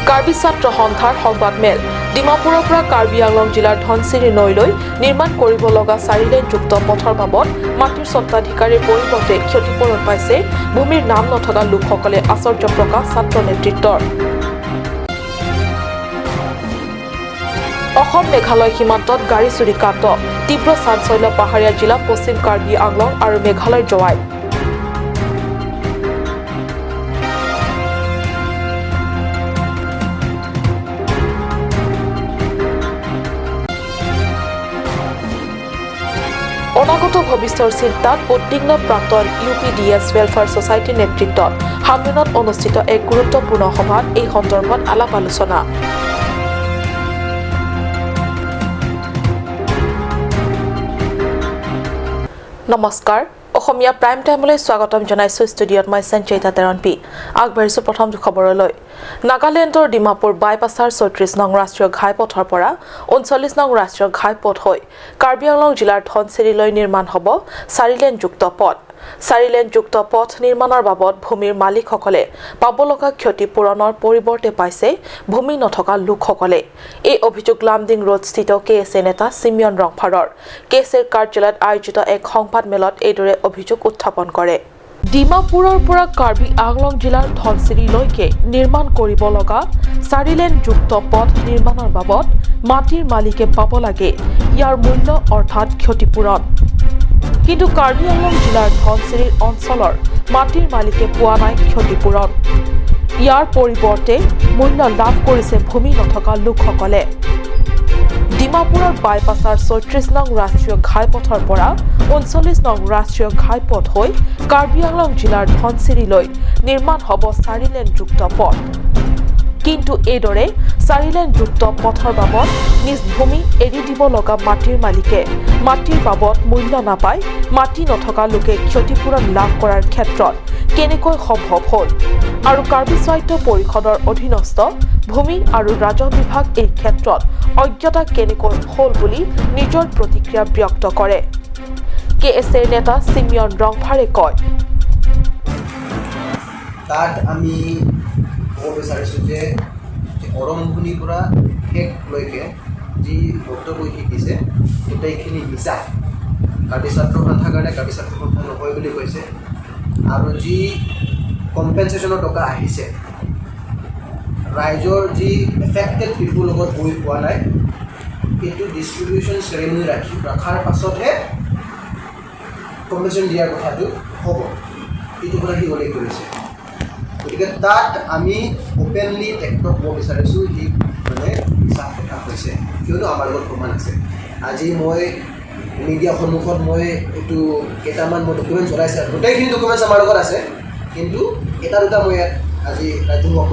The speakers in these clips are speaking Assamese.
কাৰ্বি ছাত্ৰ সন্থাৰ সংবাদমেল ডিমাপুৰৰ পৰা কাৰ্বি আংলং জিলাৰ ধনচিৰি নৈলৈ নিৰ্মাণ কৰিব লগা 4 লেনযুক্ত পথৰ বাবদ মাটিৰ স্বত্বাধিকাৰীৰ পৰিৱৰ্তে ক্ষতিপূৰণ পাইছে ভূমিৰ নাম নথকা লোকসকলে আশ্চৰ্য প্ৰকাশ ছাত্ৰ নেতৃত্বৰ। অসম মেঘালয় সীমান্তত গাড়ী চুৰি কাণ্ড তীব্ৰ চাঞ্চল্য পাহাৰীয়া জিলা পশ্চিম কাৰ্বি আংলং আৰু মেঘালয় জোৱাই। অনাগত ভৱিষ্যতৰ চিন্তাত উদ্বিগ্ন প্ৰাক্তন UPDS ৱেলফেয়াৰ ছ'চাইটিৰ নেতৃত্বত হামদনত অনুষ্ঠিত এক গুৰুত্বপূৰ্ণ সভাত এই সন্দৰ্ভত আলাপ আলোচনা। নমস্কাৰ, অসমীয়া প্ৰাইম টাইমলৈ স্বাগতম জনাইছো। ষ্টুডিঅ'ত মই সঞ্চয়িতা তেৰণপি আগবাঢ়িছো প্ৰথম খবৰলৈ। নাগালেণ্ডৰ ডিমাপুৰ বাইপাছৰ ৩৬ নং ৰাষ্ট্ৰীয় ঘাইপথৰ পৰা ৩৯ নং ৰাষ্ট্ৰীয় ঘাইপথ হৈ কাৰ্বি আংলং জিলাৰ ধনচিৰিলৈ নিৰ্মাণ হ'ব 4 লেনযুক্ত পথ। 4 লেনযুক্ত পথ নিৰ্মাণৰ বাবদ ভূমিৰ মালিকসকলে পাব লগা ক্ষতিপূৰণৰ পৰিৱৰ্তে পাইছে ভূমি নথকা লোকসকলে। এই অভিযোগ লামডিং ৰোডস্থিত KSA নেতা চিমিয়ন ৰংফাৰৰ KSAৰ কাৰ্যালয়ত আয়োজিত এক সংবাদমেলত এইদৰে অভিযোগ উত্থাপন কৰে। ডিমাপুৰৰ পৰা কাৰ্বি আংলং জিলাৰ ধনচিৰিলৈকে নিৰ্মাণ কৰিব লগা 4 লেনযুক্ত পথ নিৰ্মাণৰ বাবদ মাটিৰ মালিকে পাব লাগে ইয়াৰ মূল্য অৰ্থাৎ ক্ষতিপূৰণ। কিন্তু কাৰ্বি আংলং জিলাৰ ধনচিৰি অঞ্চলৰ মাটিৰ মালিকে পোৱা নাই ক্ষতিপূৰণ। ইয়াৰ পৰিৱৰ্তে মূল্য লাভ কৰিছে ভূমি নথকা লোকসকলে। ডিমাপুৰৰ বাইপাছৰ ৩৬ নং ৰাষ্ট্ৰীয় ঘাইপথৰ পৰা ৩৯ নং ৰাষ্ট্ৰীয় ঘাইপথ হৈ কাৰ্বি আংলং জিলাৰ ধনচিৰিলৈ নিৰ্মাণ হ'ব 4 লেনযুক্ত পথ। কিন্তু এইদৰে 4 লেনযুক্ত পথৰ বাবদ নিজ ভূমি এৰি দিব লগা মাটিৰ মালিকে মাটিৰ বাবদ মূল্য নাপায় মাটি নথকা লোকে ক্ষতিপূৰণ লাভ কৰাৰ ক্ষেত্ৰত কেনেকৈ সম্ভৱ হ'ল আৰু কাৰ্বি স্বায়ত্ত পৰিষদৰ অধীনস্থ ভূমি আৰু ৰাজহ বিভাগ এই ক্ষেত্ৰত অজ্ঞতা কেনেকৈ হ'ল বুলি নিজৰ প্ৰতিক্ৰিয়া ব্যক্ত কৰে। KSAৰ নেতা চিমিয়ন ৰংফাৰে কয়, তাত আমি ক'ব বিচাৰিছোঁ যে অৰম্ভণিৰ পৰা শেষলৈকে যি বক্তব্য দিছে গোটেইখিনি মিছা। কাৰ্বি ছাত্ৰ সন্থাৰ কাৰণে কাৰ্বি ছাত্ৰ সন্থা নহয় বুলি কৈছে আৰু যি কম্পেনচেশ্যনৰ টকা আহিছে ৰাইজৰ যি এফেক্টেড পিপুল লগত গৈ পোৱা নাই, সেইটো ডিষ্ট্ৰিবিউশ্যন চেৰেমনি ৰখাৰ পাছতহে কম্পেনচেশ্যন দিয়াৰ কথাটো হ'ব, এইটো কথা সি উল্লেখ কৰিছে। গতিকে তাত আমি অ'পেনলি তেখেতক ক'ব বিচাৰিছোঁ সি মানে মিছা কথা হৈছে, কিয়নো আমাৰ লগত প্ৰমাণ আছে। আজি মই মিডিয়াৰ সন্মুখত মই এইটো কেইটামান মই ডকুমেণ্টছ ওলাইছে, গোটেইখিনি ডকুমেণ্টছ আমাৰ লগত আছে, কিন্তু এটা দুটা মই ইয়াত আজি ৰাজহুৱা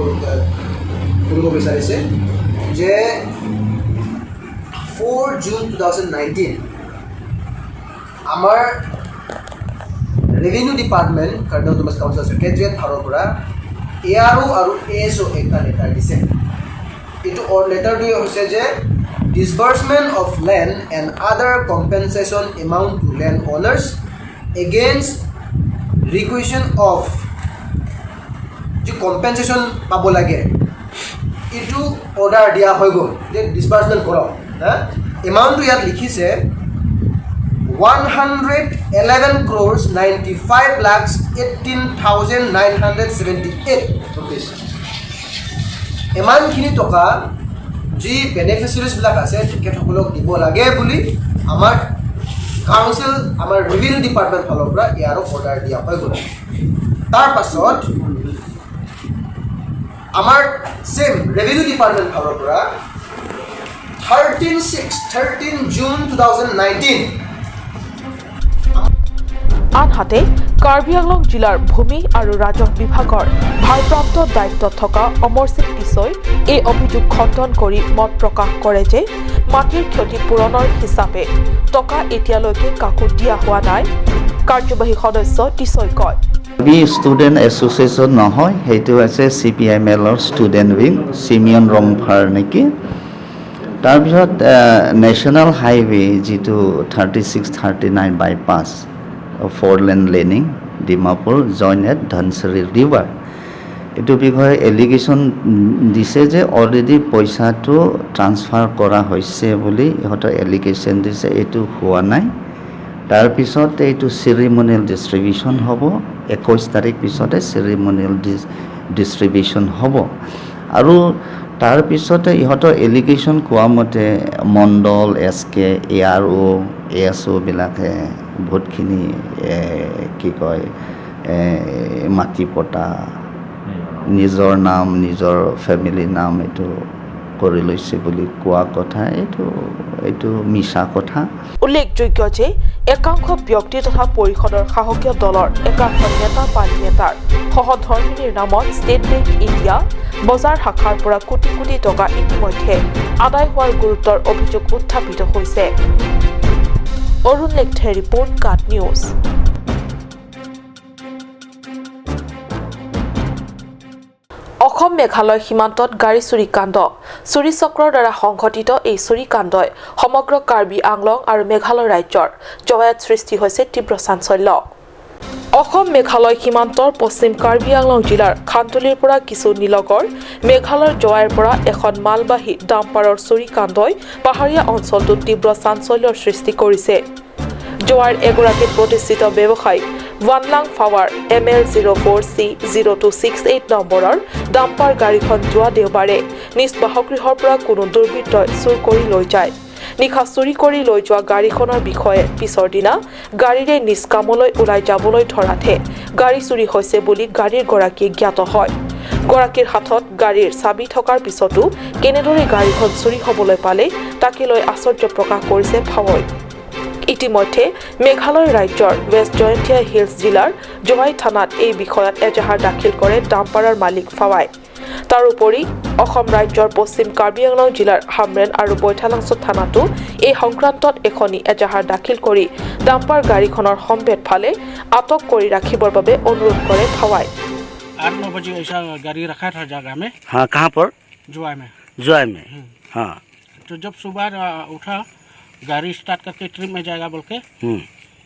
কৰিব বিচাৰিছে যে 4 জুন 2019 আমাৰ revenue department Karbi domestic council secretariat ফালৰ পৰা ARO আৰু ASO এটা লেটাৰ দিছে। এইটো লেটাৰটোৱে হৈছে যে disbursement of land and other compensation amount to land owners against requisition of যি কম্পেনচেশ্যন পাব লাগে এইটো অৰ্ডাৰ দিয়া হৈ গ'ল যে ডিছবাৰ্চমেণ্ট কৰক। এমাউণ্টটো ইয়াত লিখিছে 111 crores 95 lakhs 18,978 rupees। ইমানখিনি টকা যি বেনিফিচিয়াৰিজবিলাক আছে তেখেতসকলক দিব লাগে বুলি আমাৰ কাউন্সিল আমাৰ ৰেভিনিউ ডিপাৰ্টমেণ্ট ফালৰ পৰা ইয়াৰো অৰ্ডাৰ দিয়া হৈ গ'ল। তাৰ পাছত আমাৰ চেম ৰেভিনিউ ডিপাৰ্টমেণ্ট ফালৰ পৰা 13 জুন 2019 আনহাতে কাৰ্বি আংলং জিলাৰ ভূমি আৰু ৰাজহ বিভাগৰ ভাৰপ্ৰাপ্ত দায়িত্বত থকা অমৰ সিং পিছৈ এই অভিযোগ খণ্ডন কৰি মত প্ৰকাশ কৰে যে মাটিৰ ক্ষতিপূৰণৰ হিচাপে টকা এতিয়ালৈকে কাকো দিয়া হোৱা নাই। কাৰ্যবাহী সদস্য টিছৈ কয়, ষ্টুডেণ্ট এছ'চিয়েশ্যন নহয়, সেইটো আছে CPIMLৰ ষ্টুডেণ্ট উইং চিমিয়ন ৰংফাৰ নেকি। তাৰপিছত নেশ্যনেল হাইৱে যিটো 3639 bypass 4 lane laning Dimapur join at Dhansiri river, এইটো বিষয়ে এলিগেশ্যন দিছে যে অলৰেডি পইচাটো ট্ৰান্সফাৰ কৰা হৈছে বুলি ইহঁতৰ এলিগেশ্যন দিছে, এইটো হোৱা নাই। তাৰপিছত এইটো চেৰিমনিয়েল ডিষ্ট্ৰিবিউশ্যন হ'ব, 21 তাৰিখ পিছতে চেৰিমনিয়েল ডিষ্ট্ৰিবিউশ্যন হ'ব। আৰু তাৰপিছতে ইহঁতৰ এলিগেশ্যন কোৱা মতে মণ্ডল, SK, ARO, ASO বিলাকে বহুতখিনি কি কয় মাটি পতা, নিজৰ নাম, নিজৰ ফেমিলিৰ নাম এইটো কৰি লৈছে বুলি কোৱা কথা, এইটো মিছা কথা। উল্লেখযোগ্য যে একাংশ ব্যক্তি তথা পৰিষদৰ সাহসীয় দলৰ একাংশ নেতা পানী নেতাৰ সহধৰ্মিনীৰ নামত ষ্টেট বেংক ইণ্ডিয়া বজাৰ শাখাৰ পৰা কোটি কোটি টকা ইতিমধ্যে আদায় হোৱাৰ গুৰুতৰ অভিযোগ উত্থাপিত হৈছে। অৰুণ লেখথে ৰিপৰ্ট, কাট নিউজ। অসম মেঘালয় সীমান্তত গাড়ী চুৰি কাণ্ড। চুৰি চক্ৰৰ দ্বাৰা সংঘটিত এই চুৰি কাণ্ডই সমগ্ৰ কাৰ্বি আংলং আৰু মেঘালয় ৰাজ্যৰ জৱায়ত সৃষ্টি হৈছে তীব্ৰ চাঞ্চল্য। অসম মেঘালয় সীমান্তৰ পশ্চিম কাৰ্বি আংলং জিলাৰ খানতলীৰ পৰা কিছু নিলগৰ মেঘালয়ৰ জৱাইৰ পৰা এখন মালবাহী ডাম্পাৰৰ চুৰি কাণ্ডই পাহাৰীয়া অঞ্চলটোত তীব্ৰ চাঞ্চল্যৰ সৃষ্টি কৰিছে। জৱাইৰ এগৰাকী প্ৰতিষ্ঠিত ব্যৱসায়ী ৱানলাং ফাৱাৰ ML04C0268 নম্বৰৰ ডাম্পাৰ গাড়ীখন যোৱা দেওবাৰে নিজ বাসগৃহৰ পৰা কোনো দুৰ্বৃত্তই চুৰ কৰি লৈ যায়। নিশা চুৰি কৰি লৈ যোৱা গাড়ীখনৰ বিষয়ে পিছৰ দিনা গাড়ীৰে নিজ কামলৈ ওলাই যাবলৈ ধৰাতহে গাড়ী চুৰি হৈছে বুলি গাড়ীৰ গৰাকী জ্ঞাত হয়। গৰাকীৰ হাতত গাড়ীৰ চাবি থকাৰ পিছতো কেনেদৰে গাড়ীখন চুৰি হ'বলৈ পালে তাকে লৈ আশ্চৰ্য প্ৰকাশ কৰিছে ফাৱই। ইতিমধ্যে মেঘালয় ৰাজ্যৰ ৱেষ্ট জয়ন্তীয়া হিলছ জিলাৰ জৱাই থানাত এই বিষয়ত এজাহাৰ দাখিল কৰে ডাম্পাৰৰ মালিক ফাৱাই। তাৰোপৰি অসম ৰাজ্যৰ পশ্চিম কাৰ্বি আংলং জিলাৰ হামৰেন আৰু বৈঠালাংছু থানাতো এই সংক্ৰান্তত এখনি এজাহাৰ দাখিল কৰি ডাম্পাৰ গাড়ীখনৰ সম্ভেদ ফালে আটক কৰি ৰাখিবৰ বাবে অনুৰোধ কৰে ফাৱাই। 8-9 बजे ऐसा गाड़ी रखा था जगह में। हाँ, कहाँ पर? जुआई में। जुआई में। हाँ। तो जब सुबह उठा गाड़ी स्टार्ट करके ट्रिप में जाएगा बोल के,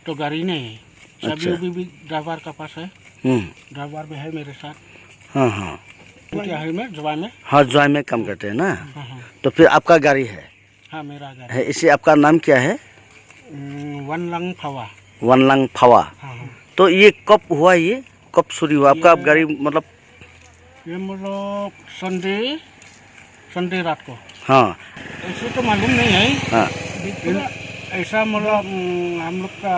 तो गाड़ी नहीं है। अच्छा। चाबी भी ड्राइवर का पास है। ड्राइवर भी है मेरे साथ। हाँ हाँ है में जुआई में। हाँ, जुआई में काम करते हैं ना। हाँ। तो फिर आपका गाड़ी है? हाँ, मेरा गाड़ी है। इसे आपका नाम क्या है? वनलंग फवा। वनलंग फवा। हाँ। तो ये कब हुआ, ये कब चोरी हुआ आपका गाड़ी? मतलब ये मतलब संडे रात को। हाँ। ऐसे तो मालूम नहीं है। हाँ। ऐसा मतलब हम लोग का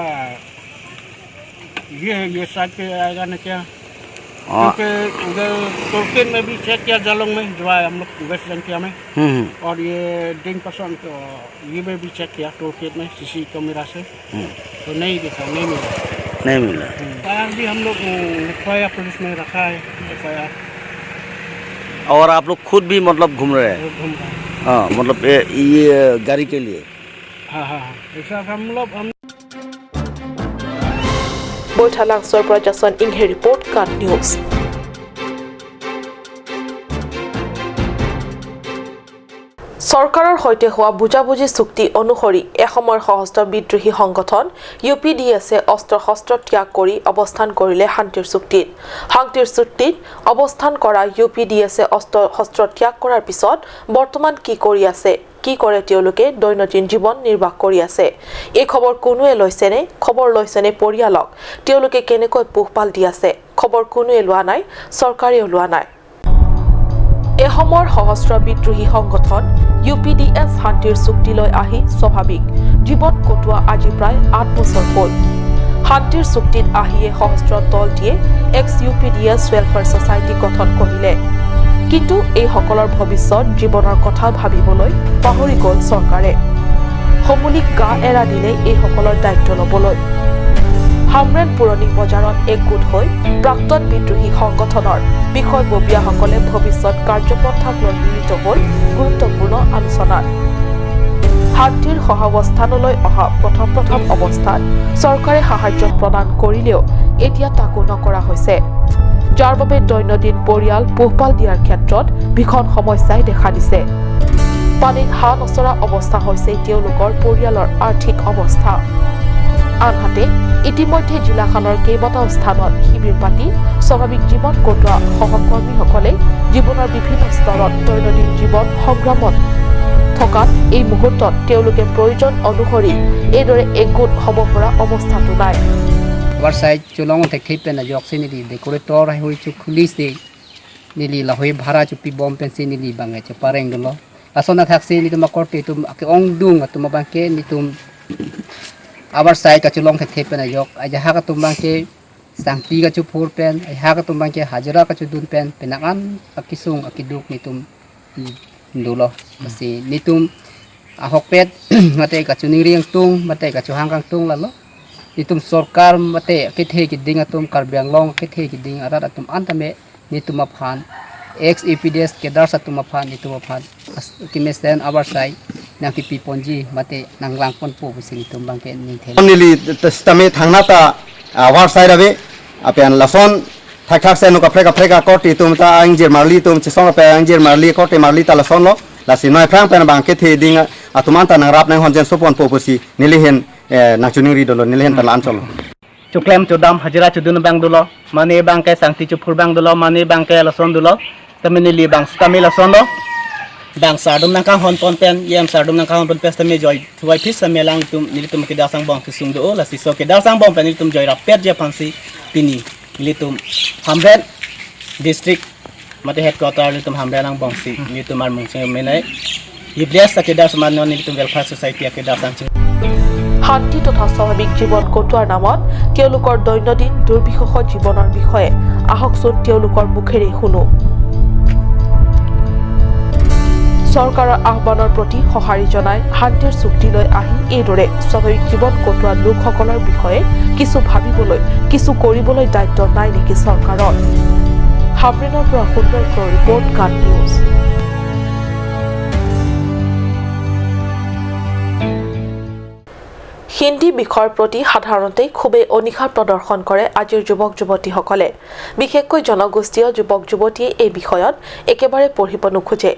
ये साइड पे आएगा ना क्या? क्योंकि उधर तुर्की में भी चेक किया, जालोंग में जो है हम लोग वेस्ट जंकिया में, और ये डिंग पसंद तो ये में भी चेक किया तुर्की में सीसी कैमरा से, तो नहीं देखा, नहीं मिला। FIR भी हम लोग FIR पुलिस में रखा है, FIR। और आप लोग खुद भी मतलब घूम रहे हैं? घूम रहे हैं। हाँ, मतलब ये गाड़ी के लिए? हाँ, ऐसा हम लोग বৈঠালাংছৰ পৰা জাছন ইংহে ৰিপৰ্ট, কাট নিউজ। চৰকাৰৰ সৈতে হোৱা বুজাবুজি চুক্তি অনুসৰি এসময়ৰ সশস্ত্ৰ বিদ্ৰোহী সংগঠন UPDSে অস্ত্ৰ শস্ত্ৰ ত্যাগ কৰি অৱস্থান কৰিলে শান্তিৰ চুক্তিত। শান্তিৰ চুক্তিত অৱস্থান কৰা UPDSে অস্ত্ৰ শস্ত্ৰ ত্যাগ কৰাৰ পিছত বৰ্তমান কি কৰি আছে, কি কৰে তেওঁলোকে দৈনন্দিন জীৱন নিৰ্বাহ কৰি আছে। এই খবৰ কোনোৱে লৈছেনে? খবৰ লৈছেনে পৰিয়ালক? তেওঁলোকে কেনেকৈ পোহপাল দি আছে? খবৰ কোনোৱে লোৱা নাই, চৰকাৰেও লোৱা নাই। এসময়ৰ সশস্ত্ৰ বিদ্ৰোহী সংগঠন UPDS শান্তিৰ চুক্তিলৈ আহি স্বাভাৱিক জীৱন কটোৱা আজি প্ৰায় 8 বছৰ হ'ল। শান্তিৰ চুক্তিত আহিয়ে সশস্ত্ৰ দলটিয়ে ex-UPDS ৱেলফেয়াৰ ছ'চাইটি গঠন কৰিলে। কিন্তু এইসকলৰ ভৱিষ্যত জীৱনৰ কথা ভাবিবলৈ পাহৰি গ'ল চৰকাৰে। সমূলিক গা এৰা দিলে এইসকলৰ দায়িত্ব ল'বলৈ। হামৰেন পুৰণি বজাৰত একগোট হৈ প্ৰাক্তন বিদ্ৰোহী সংগঠনৰ বিষয়ববীয়াসকলে ভৱিষ্যত কাৰ্যপন্থাক লৈ মিলিত হ'ল গুৰুত্বপূৰ্ণ আলোচনাত। শান্তিৰ সহাৱস্থানলৈ অহা প্ৰথম অৱস্থাত চৰকাৰে সাহায্য প্ৰদান কৰিলেও এতিয়া তাকো নকৰা হৈছে, যাৰ বাবে দৈনন্দিন পৰিয়াল পোহপাল দিয়াৰ ক্ষেত্ৰত ভীষণ সমস্যাই দেখা দিছে। পানীত হাঁহ নচৰা অৱস্থা হৈছে তেওঁলোকৰ পৰিয়ালৰ আৰ্থিক অৱস্থা। আনহাতে ইতিমধ্যে জিলাখনৰ কেইবাটাও স্থানত শিবিৰ পাতি স্বাভাৱিক জীৱন কটোৱা সহকৰ্মীসকলে জীৱনৰ বিভিন্ন স্তৰত দৈনন্দিন জীৱন সংগ্ৰামত থকাত এই মুহূৰ্তত তেওঁলোকে প্ৰয়োজন অনুসৰি এইদৰে একগোট হ'ব পৰা অৱস্থাটো নাই War side chulong te khipen na jok sini di decorator hai hui chu khulis de nili la hoi bhara chu pi bom pen sini li bangai chu pareng dolo asona thak sini tu makorte tu ke ong dung tu mabangke ni tum our side ka chulong te khipen na jok aja ha ka tum bangke sangpi ka chu phur pen ai ha ka tum bangke hajra ka chu dun pen penakan akisung akiduk ni tum dolo kasi ni tum ahok pet mate ka chu ningriang tung mate ka chu hangkang tung la lo nitum sarkar mate kithe ki ding atum karbyang long kithe ki ding arat atum antame nitum aphan ex epds kedar satum aphan nitum aphan kimesen our side nang ki piponji mate nanglang pon po busing tum bangke ni thel nili tame thangna ta war side abe apian lason thak thak se no ka freka koti tum ta angjer marli tum chisong pa angjer marli koti marli ta lason lo la sinoi frang pen bangke the ding atuman ta nangrap nang honjen sopon po busi nili hen nachuning ri dolo nili hen ta lan cholo chuklem chodam hajra chudun bang dolo mane bang ke sangti chupur bang dolo mane bang ke lason dolo tamini li bang stami lason lo bang sardum nang kang hon pon pen yem sardum nang kang hon pon pes tami joy thuai phis samelang tum nilitum ke dasang bang kisung do la siso ke dasang bang pen nilitum joy rapet je pansi tini nilitum hamren district mate headquarter nilitum hamren lang bang si nilitum mar mung se menai iblias ke das man nilitum welfare society ke dasang শান্তি তথা স্বাভাৱিক জীৱন কটোৱাৰ নামত তেওঁলোকৰ দৈনন্দিন দুৰ্বিষহ জীৱনৰ বিষয়ে আহকচোন তেওঁলোকৰ মুখেৰে শুনো চৰকাৰৰ আহ্বানৰ প্ৰতি সঁহাৰি জনাই শান্তিৰ চুক্তিলৈ আহি এইদৰে স্বাভাৱিক জীৱন কটোৱা লোকসকলৰ বিষয়ে কিছু ভাবিবলৈ কিছু কৰিবলৈ দায়িত্ব নাই নেকি চৰকাৰৰ হাবৰেনৰ পৰা সুন্দৰ ৰিপৰ্ট কাট নিউজ হিন্দী বিষয়ৰ প্ৰতি সাধাৰণতে খুবেই অনিশা প্ৰদৰ্শন কৰে আজিৰ যুৱক যুৱতীসকলে বিশেষকৈ জনগোষ্ঠীয় যুৱক যুৱতীয়ে এই বিষয়ত একেবাৰে পঢ়িব নোখোজে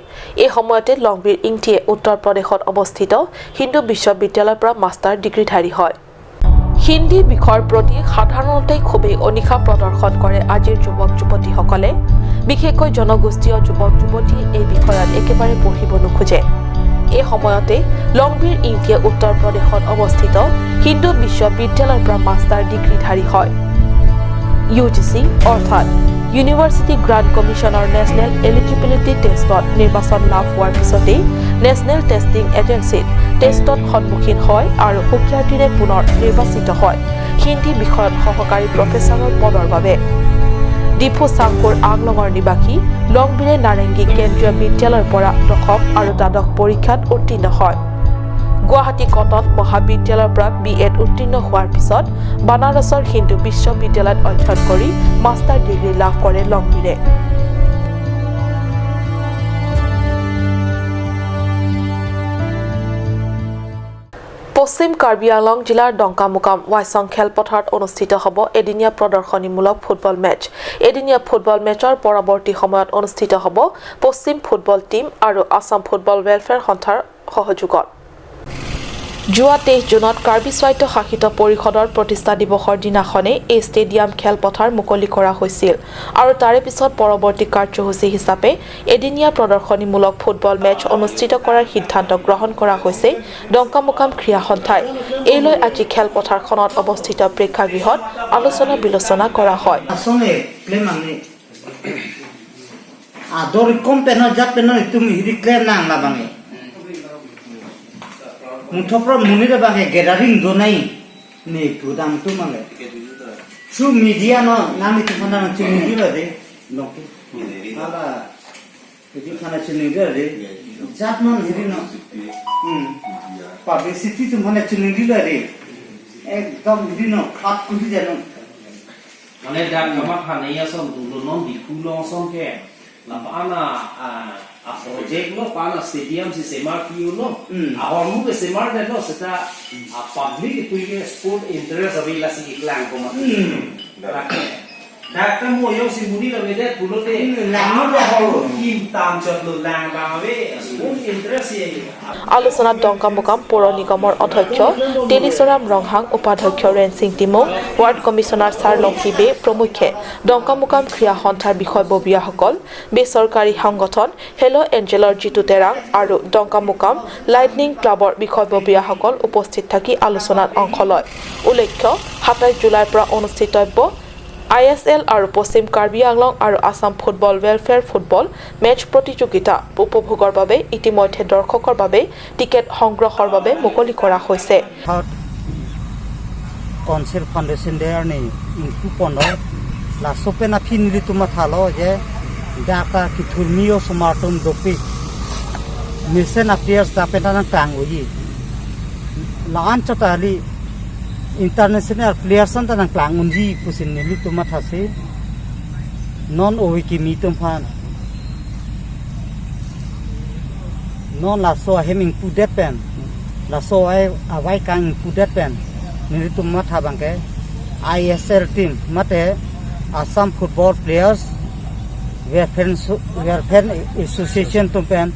এই সময়তে লংবীৰ ইংটিয়ে উত্তৰ প্ৰদেশত অৱস্থিত হিন্দু বিশ্ববিদ্যালয়ৰ পৰা মাষ্টাৰ ডিগ্ৰীধাৰী হয় হিন্দী বিষয়ৰ প্ৰতি সাধাৰণতে খুবেই অনিশা প্ৰদৰ্শন কৰে আজিৰ যুৱক যুৱতীসকলে বিশেষকৈ জনগোষ্ঠীয় যুৱক যুৱতীয়ে এই বিষয়ত একেবাৰে পঢ়িব নোখোজে এই সময়তে লংবীৰ ইংটিয়ে উত্তৰ প্ৰদেশত অৱস্থিত হিন্দু বিশ্ববিদ্যালয়ৰ পৰা মাষ্টাৰ ডিগ্ৰীধাৰী হয় UGC অৰ্থাৎ ইউনিভাৰ্চিটি গ্ৰাণ্ট কমিশ্যনৰ নেশ্যনেল এলিজিবিলিটি টেষ্টত নিৰ্বাচন লাভ হোৱাৰ পিছতেই নেশ্যনেল টেষ্টিং এজেন্সিত টেষ্টত সন্মুখীন হয় আৰু সুকীয়াতিৰে পুনৰ নিৰ্বাচিত হয় হিন্দী বিষয়ত সহকাৰী প্ৰফেচাৰৰ পদৰ বাবে ডিফু চাংকুৰ আগলঙৰ নিবাসী লংবীৰে নাৰেংগী কেন্দ্ৰীয় বিদ্যালয়ৰ পৰা দশম আৰু দ্বাদশ পৰীক্ষাত উত্তীৰ্ণ হয় গুৱাহাটী কটন মহাবিদ্যালয়ৰ পৰা BEd উত্তীৰ্ণ হোৱাৰ পিছত বানাৰসৰ হিন্দু বিশ্ববিদ্যালয়ত অধ্যয়ন কৰি মাষ্টাৰ ডিগ্ৰী লাভ কৰে লংবীৰে পশ্চিম কাৰ্বি আংলং জিলাৰ ডংকামুকাম ৱাইচং খেলপথাৰত অনুষ্ঠিত হ'ব এদিনীয়া প্ৰদৰ্শনীমূলক ফুটবল মেচ এদিনীয়া ফুটবল মেচৰ পৰৱৰ্তী সময়ত অনুষ্ঠিত হ'ব পশ্চিম ফুটবল টিম আৰু আসাম ফুটবল ৱেলফেয়াৰ সন্থাৰ সহযোগত যোৱা 23 জুনত কাৰ্বি স্বায়ত্ত শাসিত পৰিষদৰ প্ৰতিষ্ঠা দিৱসৰ দিনাখনে এই ষ্টেডিয়াম খেলপথাৰ মুকলি কৰা হৈছিল আৰু তাৰে পিছত পৰৱৰ্তী কাৰ্যসূচী হিচাপে এদিনীয়া প্ৰদৰ্শনীমূলক ফুটবল মেচ অনুষ্ঠিত কৰাৰ সিদ্ধান্ত গ্ৰহণ কৰা হৈছে ডংকামুকাম ক্ৰীড়া সন্থাই এইলৈ আজি খেলপথাৰখনত অৱস্থিত প্ৰেক্ষাগৃহত আলোচনা বিলোচনা কৰা হয় Muthopra munira bange gathering donai ne tudang tu male su media no nami tu mana chini la de no ala jadi kana chini de jat non hiri no publicity tu mana chini la de ekdom hiri no khat kudi jano mane dan kama khane ya som du non di kulong som ke la ana a project no pana stadium si semar kiu no a hormu ke semar de no seta a public tu ke sport interest avila si iklang ko ma Dak kan mo yo si muni la mede pulote lang ba ho kim tam chot lo lang ba we spoon interest ye আলোচনাত ডংকামুকাম পৌৰ নিগমৰ অধ্যক্ষ টেলিচৰাম ৰংহাং উপাধ্যক্ষ ৰেনসিং টিমো ৱাৰ্ড কমিছনাৰ ছাৰ লংকিবে প্ৰমুখ্যে ডংকামুকাম ক্ৰিয়া সন্থাৰ বিষয়ববীয়াসকল বেচৰকাৰী সংগঠন হেলো এঞ্জেলৰ জিতু তেৰাং আৰু ডংকামুকাম লাইটনিং ক্লাবৰ বিষয়ববীয়াসকল উপস্থিত থাকি আলোচনাত অংশ লয় উল্লেখ্য 27 জুলাইৰ পৰা অনুষ্ঠিতব্য ISL আৰু পশ্চিম কাৰ্বি আংলং আৰু Assam football welfare football match প্ৰতিযোগিতা উপভোগৰ বাবে ইতিমধ্যে দৰ্শকৰ বাবে টিকেট সংগ্ৰহৰ বাবে মুকলি কৰা হৈছে কনসেল ফাউন্ডেশন দেয়ার নেই কুপন লা সোপেনা ফিনলি তুমা থালো যে ডাকা কি থুরমিও সমার্টন দপি মিশন আপিয়ার্স দাপেনা টাঙ্গুই লান চটালি international players an tanang klang unji pusin nili tuma thase non owiki mi tum phan non la so heming pu det pen la so ai awai kang pu det pen nili tuma tha bangke ISL team mate Assam football players welfare association tum pen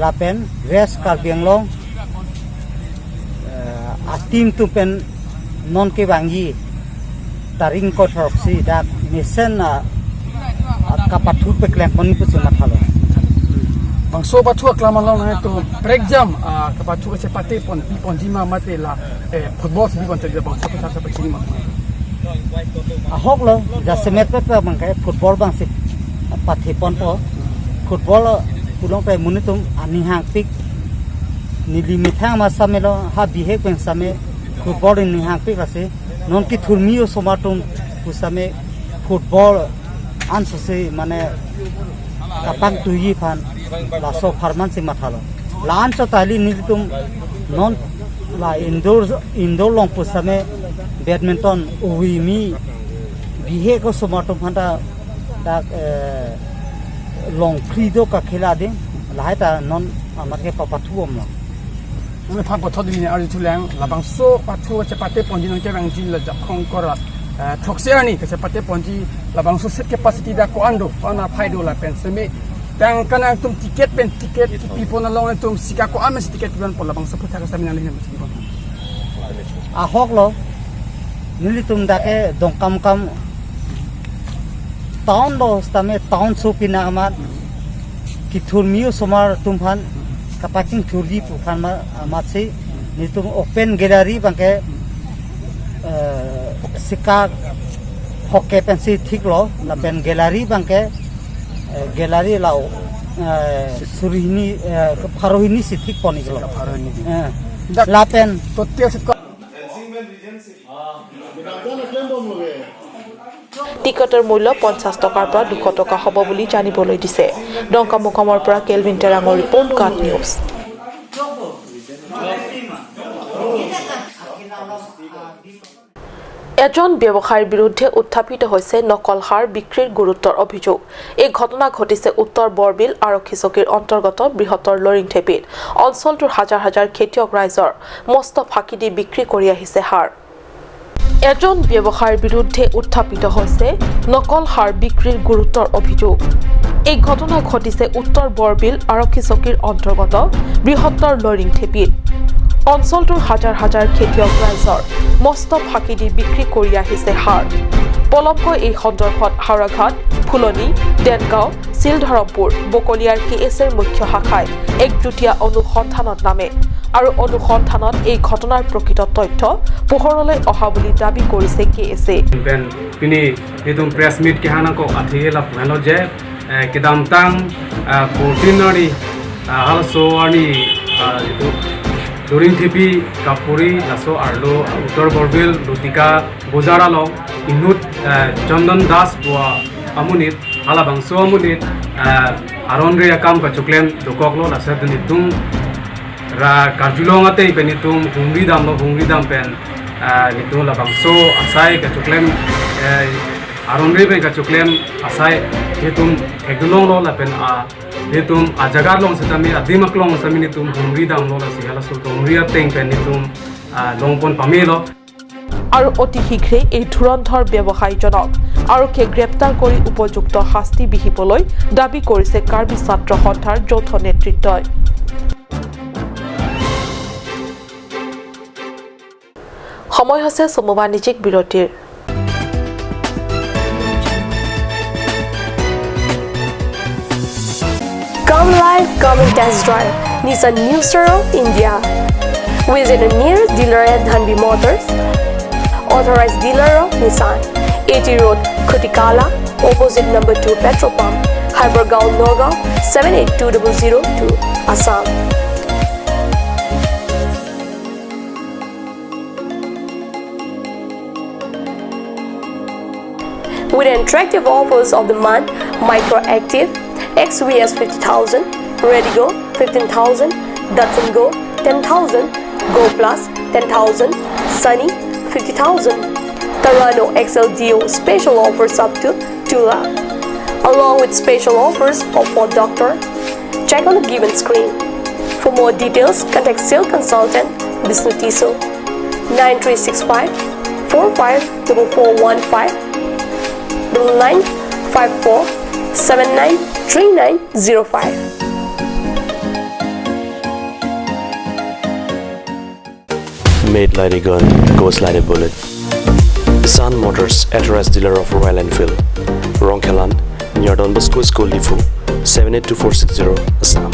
la pen West Karbi Anglong a team tum pen non ke bangi taring ko throksi da mission kapathu pe klem poni pu chuna thalo bang so pathu klamalong na to break jam ka pathu ke pate pon jima mate la football bi kon te bang so patha pa chini ma ahok lo ja semet pe bang ka football bang se pathe pon po football pulong pe munitum ani hang pik nili mithang ma samelo ha bihe pen same football in hang pik ase non ki thurmio somatum pusame football anso se mane kapang tuyi phan la so farman se mathalo lan cho tali nitum non la indoor long pusame badminton uwi mi bihe ko somatum phanta da long frido ka khela de lai ta non amake papathuom no मैं फाक बथो दिने आरि तुलांग लाबां सो पाथु che pate ponji nang kerang jin la jakong kora thokse ani ke pate ponji labang so set capacity da ko ando pana phaido la pen seme tang kana tum ticket pen ticket people na long tum sika ko ames ticket ban po labang so phutha ka samina lene mesti bon ahok lo nili tum da ke dongkam kam town lo stame town so pina amat ki thurmio somar tum phan kapaking thurji pukhan ma matse nitum open gallery bangke sika hokke pensi thik lo na pen gallery bangke gallery lao surihini pharohini si thik poni lo pharohini la pen totia sit ko টিকটৰ মূল্য 50 টকাৰ পৰা 200 টকা হ'ব বুলি জানিবলৈ দিছে ডংকামুকামৰ পৰা কেলভিন টেৰাঙৰ ৰিপৰ্ট কাট নিউজ এজন ব্যৱসায়ীৰ বিৰুদ্ধে উত্থাপিত হৈছে নকল সাৰ বিক্ৰীৰ গুৰুত্বৰ অভিযোগ এই ঘটনা ঘটিছে উত্তৰ বৰবিল আৰক্ষী চকীৰ অন্তৰ্গত বৃহত্তৰ লৰিংথেপিত অঞ্চলটোৰ হাজাৰ হাজাৰ খেতিয়ক ৰাইজৰ মস্ত ফাঁকি দি বিক্ৰী কৰি আহিছে সাৰ এজন ব্যৱসায়ীৰ বিৰুদ্ধে উত্থাপিত হৈছে নকল সাৰ বিক্ৰীৰ গুৰুত্বৰ অভিযোগ এই ঘটনা ঘটিছে উত্তৰ বৰবিল আৰক্ষী চকীৰ অন্তৰ্গত বৃহত্তৰ লৰিংথেপিত অঞ্চলটোৰ হাজাৰ হাজাৰ খেতিয়ক ৰাইজৰ মস্ত ফাঁকি দি বিক্ৰী কৰি আহিছে সাৰ পলমকৈ এই সন্দৰ্ভত হাওৰাঘাট ফুলনি ডেনগাঁও চিলধৰমপুৰ বকলিয়াৰ KSৰ মুখ্য শাখাই একজুটীয়া অনুসন্ধানত নামে আৰু অনুসন্ধানত এই ঘটনাৰ প্ৰকৃত তথ্য পোহৰলৈ অহা বুলি দাবী কৰিছে KSে পিনি এদম প্ৰেছ মিট কেহানা কো আথিলা মেলো যে কিদাম তাং কোটিনৰি আলসো আনি During TV Kapuri laso arlo Uttar Borbil Lutika Bozaralo Inut Chandan Das bua amunit alabang so amunit aronre akam ka chuklem dokoklo lasa dunitum ra karjulong ate benitum hungri dam pen itu labang so asai ka chuklem aronre ben ka chuklem asai hitum egulong lo la pen nitum ajagar long setami adimak long setami nitum hungri dam lo la sigala so hungri ateng pen nitum longpon pamelo আৰু অতি শীঘ্ৰে এই ধুৰন্ধৰ ব্যৱসায়ীজনক আৰক্ষীয়ে গ্ৰেপ্তাৰ কৰি উপযুক্ত শাস্তি বিহিবলৈ দাবী কৰিছে কাৰ্বি ছাত্ৰ সন্থাৰ যৌথ নেতৃত্বই। সময় হৈছে চমু বাণিজ্যিক বিৰতিৰ। Come live, come and test drive Nissan New Star India. Visit the nearest dealer at Dhanvi Motors, authorized dealer of Nissan, 80 Road, Kutikala, opposite number 2 petrol pump, Hypergaon, Nagaon, 782002, Assam. With attractive offers of the month, Microactive, XVS 50,000, Redigo 15,000, Datsun Go 10,000, Go Plus 10,000, Sunny 50,000. Tarano XLDO special offers up to 2 lakh, along with special offers of Ford Doctor. Check on the given screen. For more details, contact sales consultant Vishnu Tiso 9365 454415 9954 793905. Made like a gun, goes like a bullet. Sun Motors, authorized dealer of Royal Enfield, Ronkelan, near Don Bosco School, Lifu, 782460, Assam.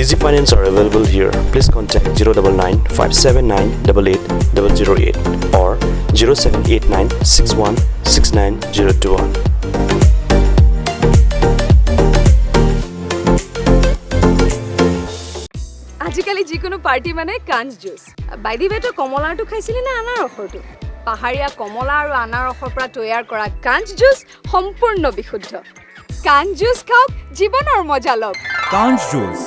Easy finance are available here. Please contact 099 579 88008 or 0789 61 69021. আজিকালি যিকোনো পাৰ্টি মানে কাঞ্জ জুচ। বাইদি বেটো কমলাটো খাইছিলি না আনাৰসৰটো? পাহাৰীয়া কমলা আৰু আনাৰসৰ পৰা তৈয়াৰ কৰা কাঞ্জ জুচ সম্পূৰ্ণ বিশুদ্ধ। কাঞ্জ জুচ খাওক, জীৱনৰ মজা লওক। কাঞ্জ জুচ।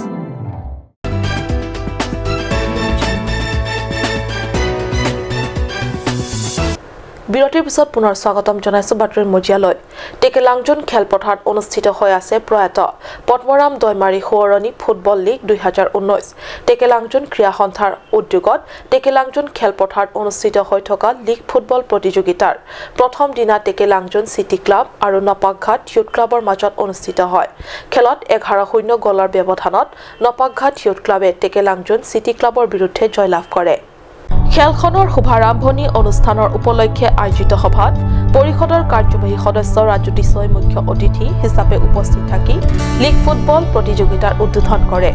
বিৰতিৰ পিছত পুনৰ স্বাগতম জনাইছো বাতৰিৰ মজিয়ালৈ। টেকেলাংজন খেলপথাৰত অনুষ্ঠিত হৈ আছে প্ৰয়াত পদ্মৰাম দৈমাৰী সোঁৱৰণী ফুটবল লীগ 2019। টেকেলাংজন ক্ৰীড়া সন্থাৰ উদ্যোগত টেকেলাংজন খেলপথাৰত অনুষ্ঠিত হৈ থকা লীগ ফুটবল প্ৰতিযোগিতাৰ প্ৰথম দিনা টেকেলাংজন চিটি ক্লাব আৰু নপাকঘাট ইউথ ক্লাবৰ মাজত অনুষ্ঠিত হয়। খেলত 11-0 গলৰ ব্যৱধানত নপাকঘাট ইউথ ক্লাবে টেকেলাংজন চিটি ক্লাবৰ বিৰুদ্ধে জয়লাভ কৰে। খেলখনৰ শুভাৰম্ভণি অনুষ্ঠানৰ উপলক্ষে আয়োজিত সভাত পৰিষদৰ কাৰ্যবাহী সদস্য ৰাজু টিছই মুখ্য অতিথি হিচাপে উপস্থিত থাকি লীগ ফুটবল প্ৰতিযোগিতাৰ উদ্বোধন কৰে।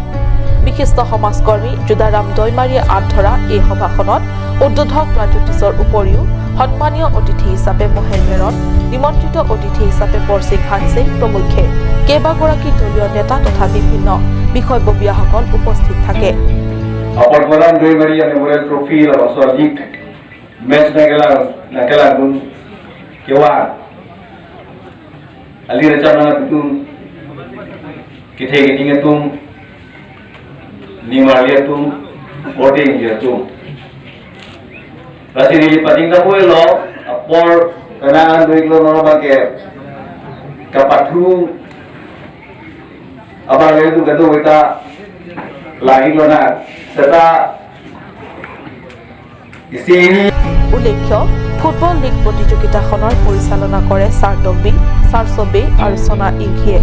বিশিষ্ট সমাজকৰ্মী জুদাৰাম দৈমাৰীয়ে আঁত ধৰা এই সভাখনত উদ্বোধক ৰাজু টিছৰ উপৰিও সন্মানীয় অতিথি হিচাপে মহেন মেৰন, নিমন্ত্ৰিত অতিথি হিচাপে বৰচিং হানসিং প্ৰমুখ্যে কেইবাগৰাকী দলীয় নেতা তথা বিভিন্ন বিষয়ববীয়াসকল উপস্থিত থাকে। Pagmaram Doi Memorial Trophy la Baswa League match nakela gun kewan ali rachana tum kithe getting tum nimalia tum boarding je tum rasi ni pating da boy lo apor kanaan doi kilo no ba ke kapathu abar le tu gado eta lagi lo na উল্লেখ্য ফুটবল লীগ প্ৰতিযোগিতাখনৰ পৰিচালনা কৰে চাৰটবি, চাৰচবে আৰু সোনা ইংঘিয়ে।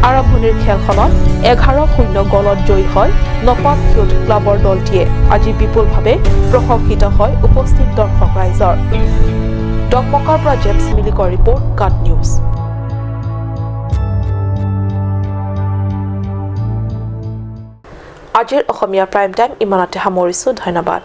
আৰম্ভণিৰ খেলখনত 11-0 গলত জয়ী হয় নপাক ইউথ ক্লাবৰ দলটিয়ে। আজি বিপুলভাৱে প্ৰশংসিত হয় উপস্থিত দৰ্শক ৰাইজৰ। ডকমকৰ পৰা জেমছ মিলিকৰ ৰিপৰ্ট, কাট নিউজ। আজিৰ অসমীয়া প্ৰাইম টাইম ইমানতে সামৰিছো। ধন্যবাদ।